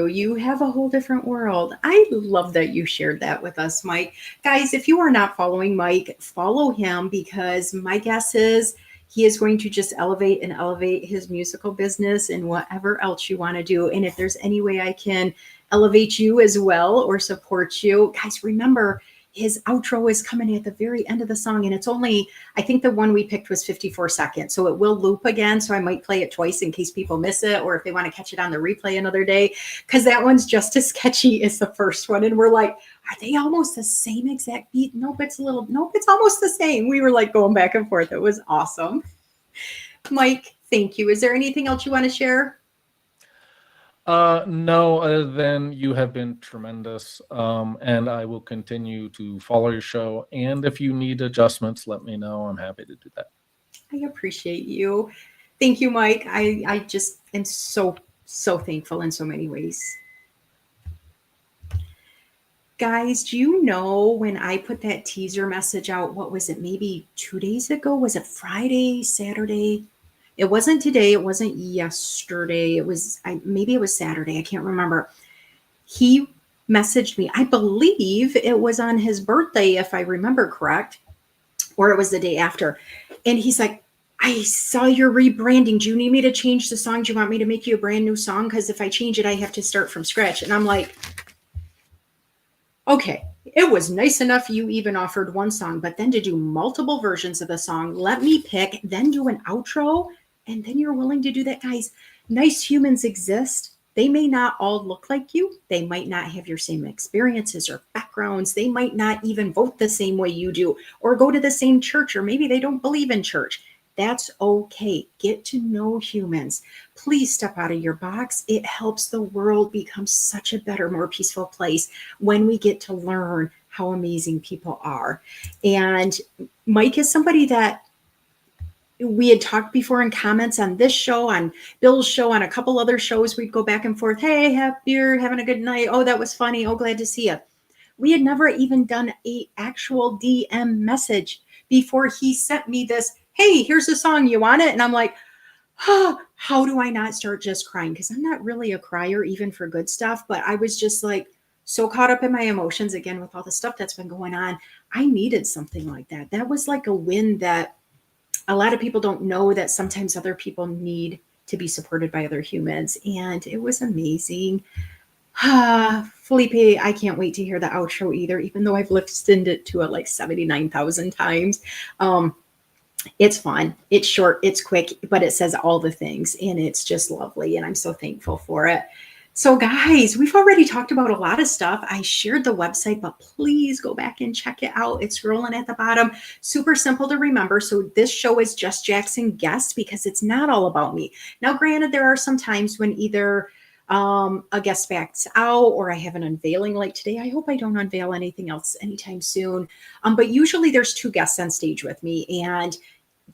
you have a whole different world. I love that you shared that with us, Mike. Guys, if you are not following Mike, follow him, because my guess is he is going to just elevate his musical business and whatever else you want to do. And if there's any way I can elevate you as well or support you, guys, remember his outro is coming at the very end of the song, and it's only, I think the one we picked was 54 seconds, so it will loop again, so I might play it twice in case people miss it, or if they want to catch it on the replay another day, because that one's just as catchy as the first one, and we're like, are they almost the same exact beat? Nope, it's almost the same. We were like going back and forth. It was awesome. Mike, thank you. Is there anything else you want to share? No, other than you have been tremendous, and I will continue to follow your show. And if you need adjustments, let me know. I'm happy to do that. I appreciate you. Thank you, Mike. I just am so thankful in so many ways. Guys, do you know when I put that teaser message out, what was it, maybe 2 days ago? Was it Friday, Saturday? It wasn't today. It wasn't yesterday. Maybe it was Saturday. I can't remember. He messaged me. I believe it was on his birthday, if I remember correct, or it was the day after. And he's like, I saw your rebranding. Do you need me to change the song? Do you want me to make you a brand new song? Because if I change it, I have to start from scratch. And I'm like, okay, it was nice enough you even offered one song, but then to do multiple versions of the song, let me pick, then do an outro, and then you're willing to do that. Guys, nice humans exist. They may not all look like you. They might not have your same experiences or backgrounds. They might not even vote the same way you do or go to the same church, or maybe they don't believe in church. That's okay. Get to know humans. Please step out of your box. It helps the world become such a better, more peaceful place when we get to learn how amazing people are. And Mike is somebody that we had talked before in comments on this show, on Bill's show, on a couple other shows. We'd go back and forth. Hey, you're having a good night. Oh, that was funny. Oh, glad to see you. We had never even done a actual DM message before he sent me this. Hey, here's a song. You want it? And I'm like, oh, how do I not start just crying? Because I'm not really a crier, even for good stuff. But I was just like so caught up in my emotions again with all the stuff that's been going on. I needed something like that. That was like a win that a lot of people don't know, that sometimes other people need to be supported by other humans. And it was amazing. Felipe, I can't wait to hear the outro either, even though I've listened it to it like 79,000 times. It's fun, it's short, it's quick, but it says all the things and it's just lovely. And I'm so thankful for it. So guys, we've already talked about a lot of stuff. I shared the website, but please go back and check it out. It's scrolling at the bottom. Super simple to remember. So this show is Just Jackson Guest because it's not all about me. Now, granted, there are some times when either a guest backs out or I have an unveiling like today. I hope I don't unveil anything else anytime soon. But usually there's two guests on stage with me, and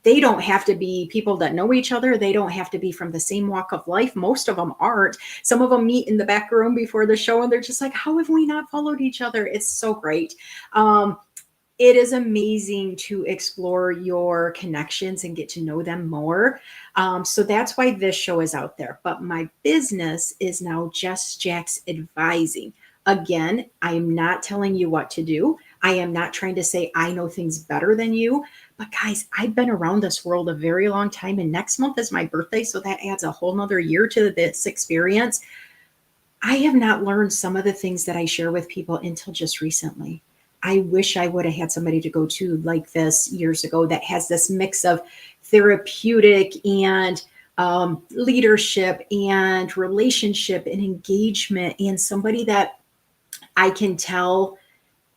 they don't have to be people that know each other. They don't have to be from the same walk of life. Most of them aren't. Some of them meet in the back room before the show and they're just like, how have we not followed each other? It's so great. It is amazing to explore your connections and get to know them more. So that's why this show is out there. But my business is now Just Jax Advising. Again, I am not telling you what to do. I am not trying to say I know things better than you. But guys, I've been around this world a very long time, and next month is my birthday, so that adds a whole nother year to this experience. I have not learned some of the things that I share with people until just recently. I wish I would have had somebody to go to like this years ago that has this mix of therapeutic and leadership and relationship and engagement, and somebody that I can tell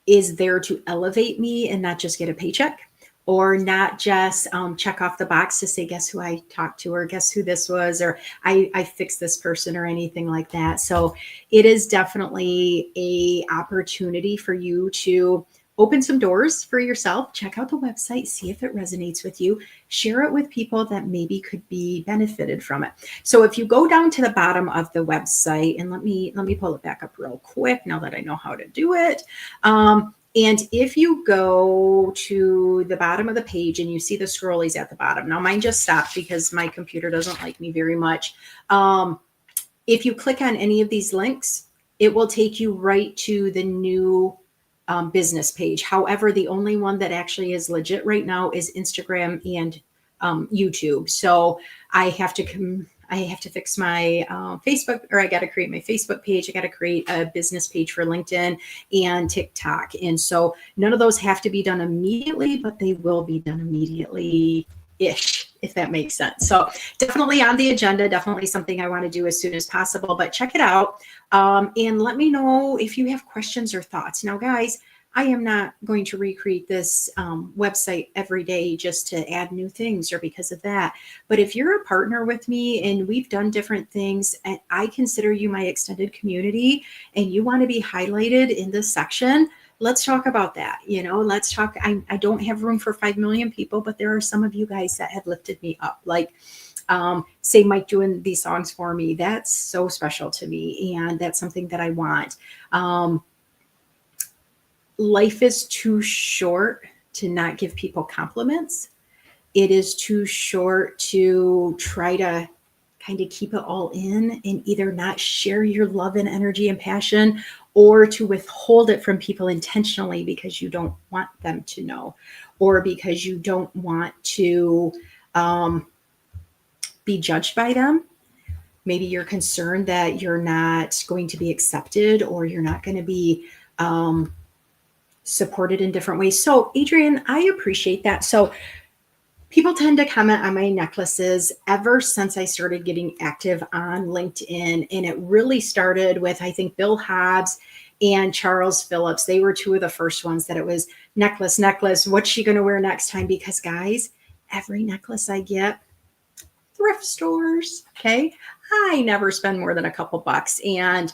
is there to elevate me and not just get a paycheck, or not just check off the box to say, guess who I talked to, or guess who this was, or I fixed this person, or anything like that. So it is definitely a opportunity for you to open some doors for yourself. Check out the website, see if it resonates with you, share it with people that maybe could be benefited from it. So if you go down to the bottom of the website, and let me pull it back up real quick now that I know how to do it. And if you go to the bottom of the page and you see the scrollies at the bottom, now mine just stopped because my computer doesn't like me very much. If you click on any of these links, it will take you right to the new business page. However, the only one that actually is legit right now is Instagram and YouTube. So I have to fix my Facebook, or I got to create my Facebook page. I got to create a business page for LinkedIn and TikTok. And so none of those have to be done immediately, but they will be done immediately-ish, if that makes sense. So definitely on the agenda, definitely something I want to do as soon as possible, but check it out. And let me know if you have questions or thoughts. Now, guys, I am not going to recreate this website every day just to add new things or because of that. But if you're a partner with me and we've done different things, and I consider you my extended community, and you want to be highlighted in this section, let's talk about that. Let's talk. I don't have room for 5 million people, but there are some of you guys that have lifted me up. Like, say Mike doing these songs for me. That's so special to me. And that's something that I want. Life is too short to not give people compliments. It is too short to try to kind of keep it all in and either not share your love and energy and passion, or to withhold it from people intentionally because you don't want them to know, or because you don't want to be judged by them. Maybe you're concerned that you're not going to be accepted or you're not going to be supported in different ways. So, Adrienne, I appreciate that. So, people tend to comment on my necklaces ever since I started getting active on LinkedIn. And it really started with, I think, Bill Hobbs and Charles Phillips. They were two of the first ones that it was necklace, necklace. What's she going to wear next time? Because, guys, every necklace I get, thrift stores. Okay. I never spend more than a couple bucks. And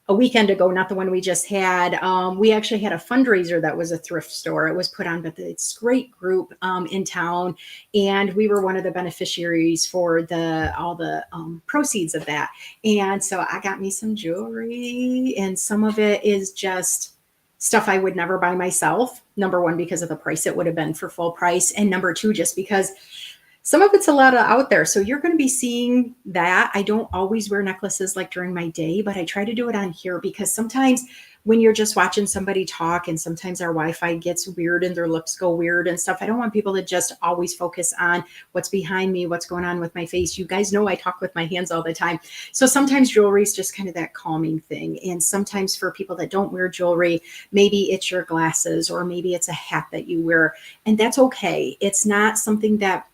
a weekend ago, not the one we just had, we actually had a fundraiser that was a thrift store. It was put on by this great group in town, and we were one of the beneficiaries for all the proceeds of that. And so I got me some jewelry, and some of it is just stuff I would never buy myself. Number one, because of the price it would have been for full price, and number two, just because some of it's a lot out there. So you're going to be seeing that. I don't always wear necklaces like during my day, but I try to do it on here because sometimes when you're just watching somebody talk and sometimes our Wi-Fi gets weird and their lips go weird and stuff, I don't want people to just always focus on what's behind me, what's going on with my face. You guys know I talk with my hands all the time. So sometimes jewelry is just kind of that calming thing. And sometimes for people that don't wear jewelry, maybe it's your glasses or maybe it's a hat that you wear. And that's okay. It's not something that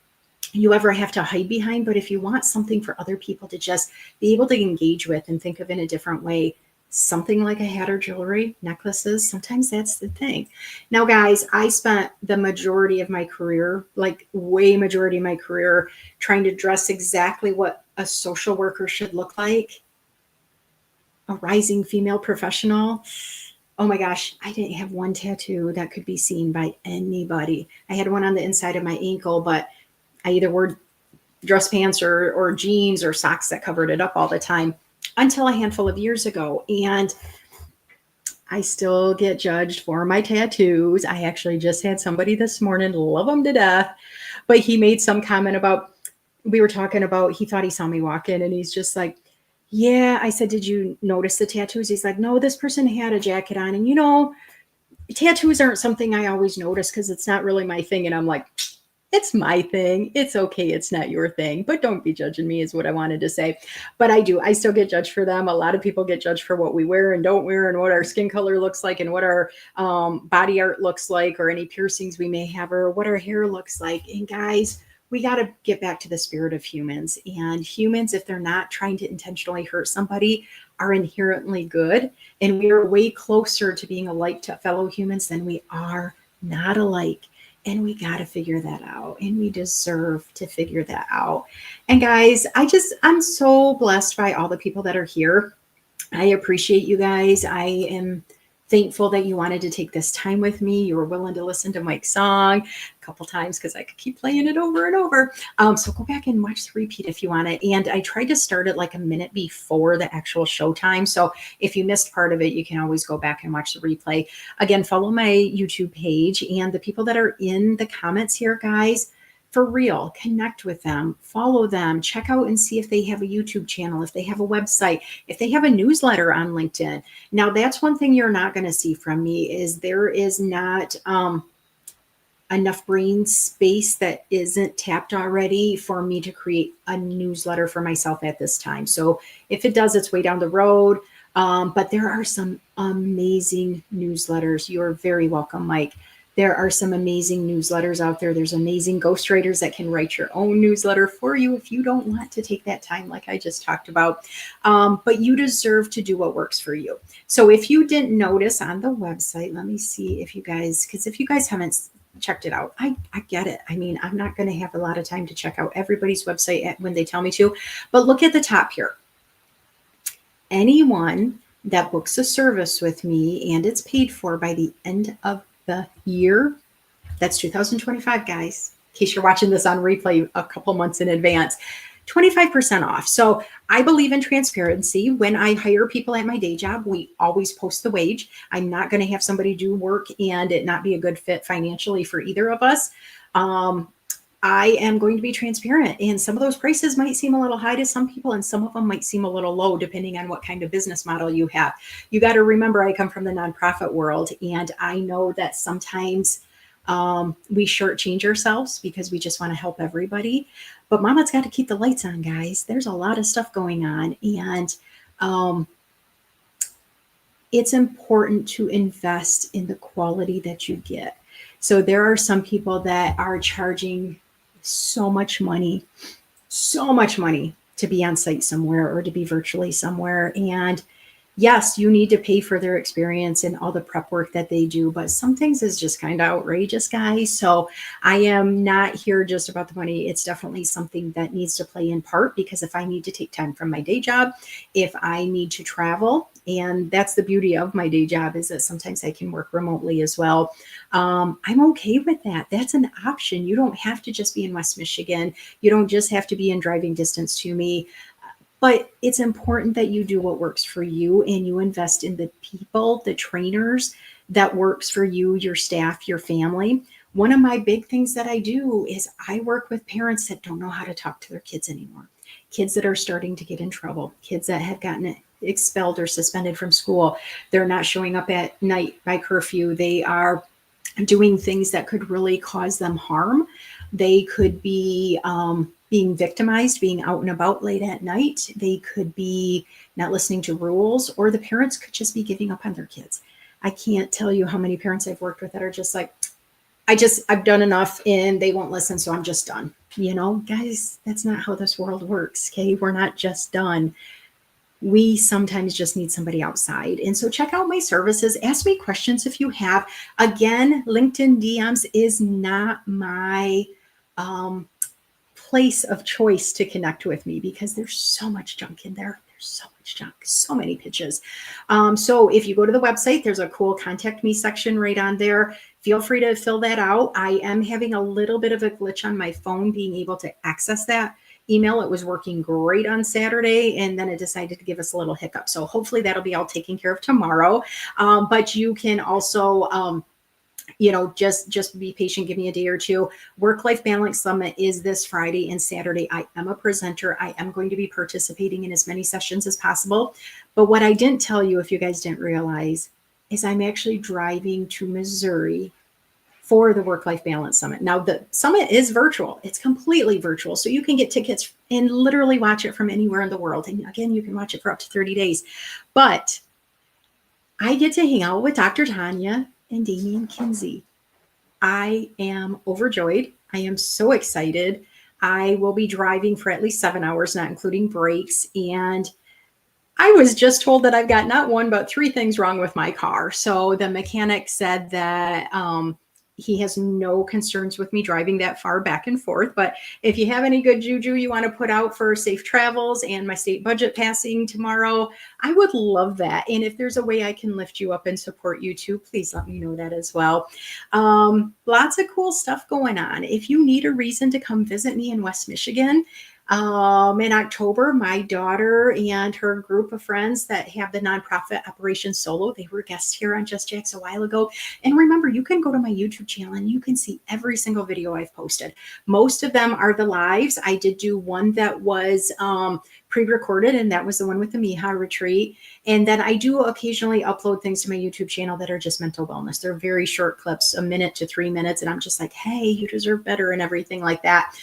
you ever have to hide behind. But if you want something for other people to just be able to engage with and think of in a different way, something like a hat or jewelry, necklaces, sometimes that's the thing. Now, guys, I spent the majority of my career, like way majority of my career, trying to dress exactly what a social worker should look like, a rising female professional. Oh my gosh, I didn't have one tattoo that could be seen by anybody. I had one on the inside of my ankle, but I either wore dress pants or jeans or socks that covered it up all the time until a handful of years ago. And I still get judged for my tattoos. I actually just had somebody this morning, love him to death, but he made some comment about, we were talking about, he thought he saw me walk in and he's just like, yeah. I said, did you notice the tattoos? He's like, no, this person had a jacket on. And tattoos aren't something I always notice because it's not really my thing. And I'm like, it's my thing. It's okay. It's not your thing, but don't be judging me is what I wanted to say. But I still get judged for them. A lot of people get judged for what we wear and don't wear and what our skin color looks like and what our body art looks like or any piercings we may have or what our hair looks like. And guys, we got to get back to the spirit of humans. And humans, if they're not trying to intentionally hurt somebody, are inherently good. And we are way closer to being alike to fellow humans than we are not alike. And we got to figure that out. And we deserve to figure that out. And guys, I'm so blessed by all the people that are here. I appreciate you guys. I am thankful that you wanted to take this time with me. You were willing to listen to Mike's song a couple times because I could keep playing it over and over. So go back and watch the repeat if you want it. And I tried to start it like a minute before the actual show time. So if you missed part of it, you can always go back and watch the replay. Again, follow my YouTube page and the people that are in the comments here, guys. For real, connect with them, follow them, check out and see if they have a YouTube channel, if they have a website, if they have a newsletter on LinkedIn. Now, that's one thing you're not going to see from me is there is not enough brain space that isn't tapped already for me to create a newsletter for myself at this time. So if it does, it's way down the road. But there are some amazing newsletters. You're very welcome, Mike. There are some amazing newsletters out there. There's amazing ghostwriters that can write your own newsletter for you if you don't want to take that time like I just talked about. But you deserve to do what works for you. So if you didn't notice on the website, let me see if you guys, because if you guys haven't checked it out, I get it. I mean, I'm not going to have a lot of time to check out everybody's website when they tell me to, but look at the top here. Anyone that books a service with me and it's paid for by the end of the year, that's 2025, guys, in case you're watching this on replay a couple months in advance, 25% off. So I believe in transparency. When I hire people at my day job, we always post the wage. I'm not going to have somebody do work and it not be a good fit financially for either of us. I am going to be transparent, and some of those prices might seem a little high to some people and some of them might seem a little low depending on what kind of business model you have. You got to remember, I come from the nonprofit world and I know that sometimes We shortchange ourselves because we just want to help everybody. But mama's got to keep the lights on, guys. There's a lot of stuff going on. And it's important to invest in the quality that you get. So there are some people that are charging so much money to be on site somewhere or to be virtually somewhere. And yes, you need to pay for their experience and all the prep work that they do, but some things is just kind of outrageous, guys. So I am not here just about the money. It's definitely something that needs to play in part, because if I need to take time from my day job, if I need to travel, and that's the beauty of my day job, is that sometimes I can work remotely as well. I'm okay with that. That's an option. You don't have to just be in West Michigan. You don't just have to be in driving distance to me. But it's important that you do what works for you, and you invest in the people, the trainers that works for you, your staff, your family. One of my big things that I do is I work with parents that don't know how to talk to their kids anymore. Kids that are starting to get in trouble, kids that have gotten expelled or suspended from school. They're not showing up at night by curfew. They are doing things that could really cause them harm. They could be being victimized, being out and about late at night. They could be not listening to rules, or the parents could just be giving up on their kids. I can't tell you how many parents I've worked with that are just like, I've done enough and they won't listen, so I'm just done. Guys, that's not how this world works. Okay. We're not just done. We sometimes just need somebody outside. And so check out my services. Ask me questions if you have. Again, LinkedIn DMs is not my place of choice to connect with me, because there's so much junk in there. There's so much junk, so many pitches. So if you go to the website, there's a cool contact me section right on there. Feel free to fill that out. I am having a little bit of a glitch on my phone being able to access that email. It was working great on Saturday, and then it decided to give us a little hiccup. So hopefully that'll be all taken care of tomorrow. But you can also, just be patient. Give me a day or two. Work-Life Balance Summit is this Friday and Saturday. I am a presenter. I am going to be participating in as many sessions as possible. But what I didn't tell you, if you guys didn't realize, is I'm actually driving to Missouri for the Work-Life Balance Summit. Now, the summit is virtual. It's completely virtual. So you can get tickets and literally watch it from anywhere in the world. And again, you can watch it for up to 30 days. But I get to hang out with Dr. Tanya and Damian Kinsey. I am overjoyed. I am so excited. I will be driving for at least 7 hours, not including breaks. And I was just told that I've got not one, but 3 things wrong with my car. So the mechanic said that he has no concerns with me driving that far back and forth. But if you have any good juju you want to put out for safe travels and my state budget passing tomorrow, I would love that. And if there's a way I can lift you up and support you too, please let me know that as well. Lots of cool stuff going on. If you need a reason to come visit me in West Michigan, in October, my daughter and her group of friends that have the nonprofit Operation Solo, they were guests here on Just Jacks a while ago. And remember, you can go to my YouTube channel and you can see every single video I've posted. Most of them are the lives. I did do one that was pre-recorded, and that was the one with the Miha retreat. And then I do occasionally upload things to my YouTube channel that are just mental wellness. They're very short clips, 1 minute to 3 minutes. And I'm just like, hey, you deserve better and everything like that.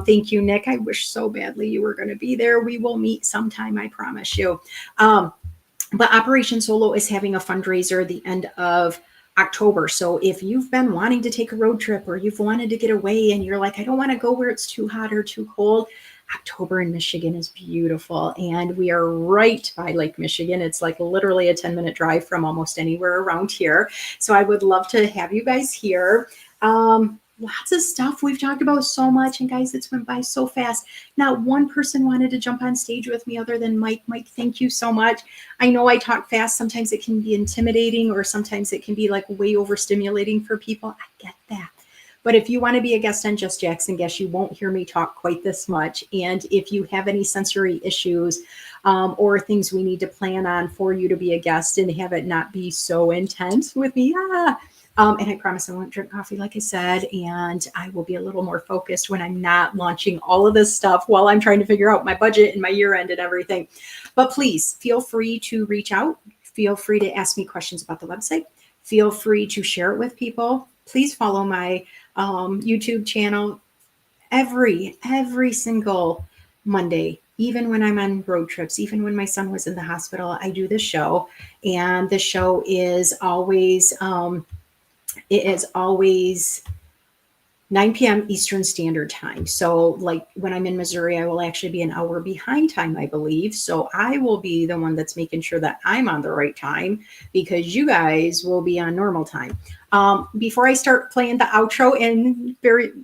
Thank you, Nick. I wish so badly you were going to be there. We will meet sometime, I promise you. But Operation Solo is having a fundraiser at the end of October. So if you've been wanting to take a road trip, or you've wanted to get away and you're like, I don't want to go where it's too hot or too cold, October in Michigan is beautiful. And we are right by Lake Michigan. It's like literally a 10-minute drive from almost anywhere around here. So I would love to have you guys here. Lots of stuff. We've talked about so much, and guys, it's went by so fast. Not one person wanted to jump on stage with me other than Mike. Mike, thank you so much. I know I talk fast. Sometimes it can be intimidating, or sometimes it can be like way overstimulating for people. I get that. But if you want to be a guest on Just Jackson Guest, you won't hear me talk quite this much. And if you have any sensory issues or things we need to plan on for you to be a guest and have it not be so intense with me, and I promise I won't drink coffee, like I said, and I will be a little more focused when I'm not launching all of this stuff while I'm trying to figure out my budget and my year end and everything. But please feel free to reach out. Feel free to ask me questions about the website. Feel free to share it with people. please follow my YouTube channel every single Monday, even when I'm on road trips, even when my son was in the hospital, I do the show. And the show is always, it is always 9 p.m. Eastern Standard Time. So, like when I'm in Missouri, I will actually be an hour behind time, I believe. So, I will be the one that's making sure that I'm on the right time because you guys will be on normal time. Before I start playing the outro and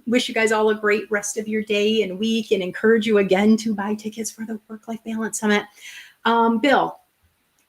wish you guys all a great rest of your day and week and encourage you again to buy tickets for the Work Life Balance Summit. Bill,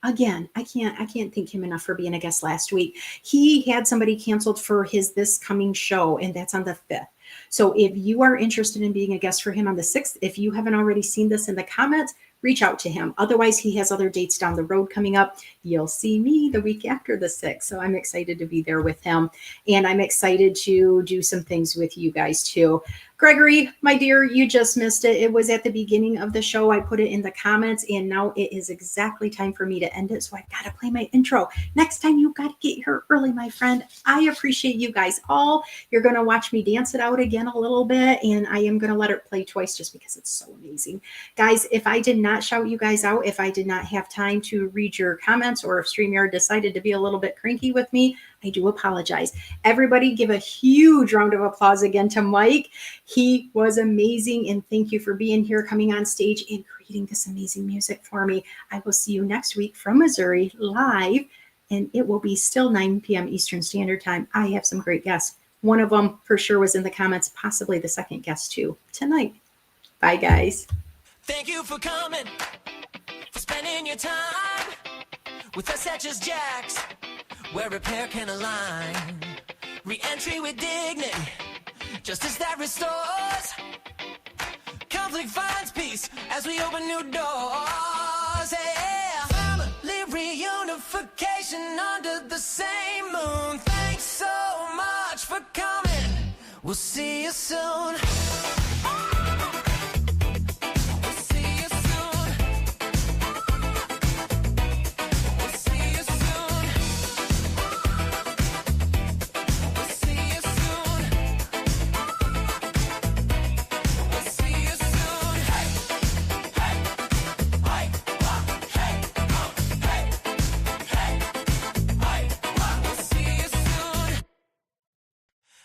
again, I can't thank him enough for being a guest last week. He had somebody canceled for his this coming show, and that's on the 5th. So if you are interested in being a guest for him on the 6th, if you haven't already seen this in the comments, reach out to him. Otherwise, he has other dates down the road coming up. You'll see me the week after the 6th. So I'm excited to be there with him. And I'm excited to do some things with you guys too. Gregory, my dear, you just missed it. It was at the beginning of the show. I put it in the comments, and now it is exactly time for me to end it. So I've got to play my intro. Next time, you've got to get here early, my friend. I appreciate you guys all. You're going to watch me dance it out again a little bit, and I am going to let it play twice just because it's so amazing. Guys, if I did not shout you guys out, if I did not have time to read your comments, or if StreamYard decided to be a little bit cranky with me, I do apologize. Everybody give a huge round of applause again to Mike. He was amazing, and thank you for being here, coming on stage and creating this amazing music for me. I will see you next week from Missouri live, and it will be still 9 p.m. Eastern Standard Time. I have some great guests. One of them for sure was in the comments, possibly the second guest too, tonight. Bye, guys. Thank you for coming, for spending your time with us at Just Jack's, where repair can align. Re-entry with dignity, justice that restores. Conflict finds peace as we open new doors. Yeah. Family reunification under the same moon. Thanks so much for coming. We'll see you soon.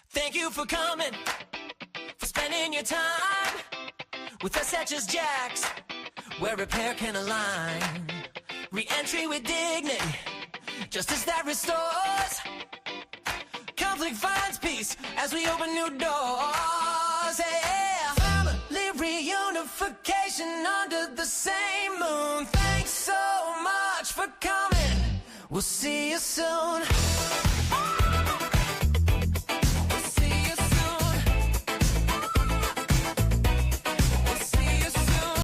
Thank you for coming, for spending your time with us at Just Jack's, where repair can align. Re-entry with dignity, justice that restores. Conflict finds peace as we open new doors. Yeah. Family reunification under the same moon. Thanks so much for coming. We'll see you soon.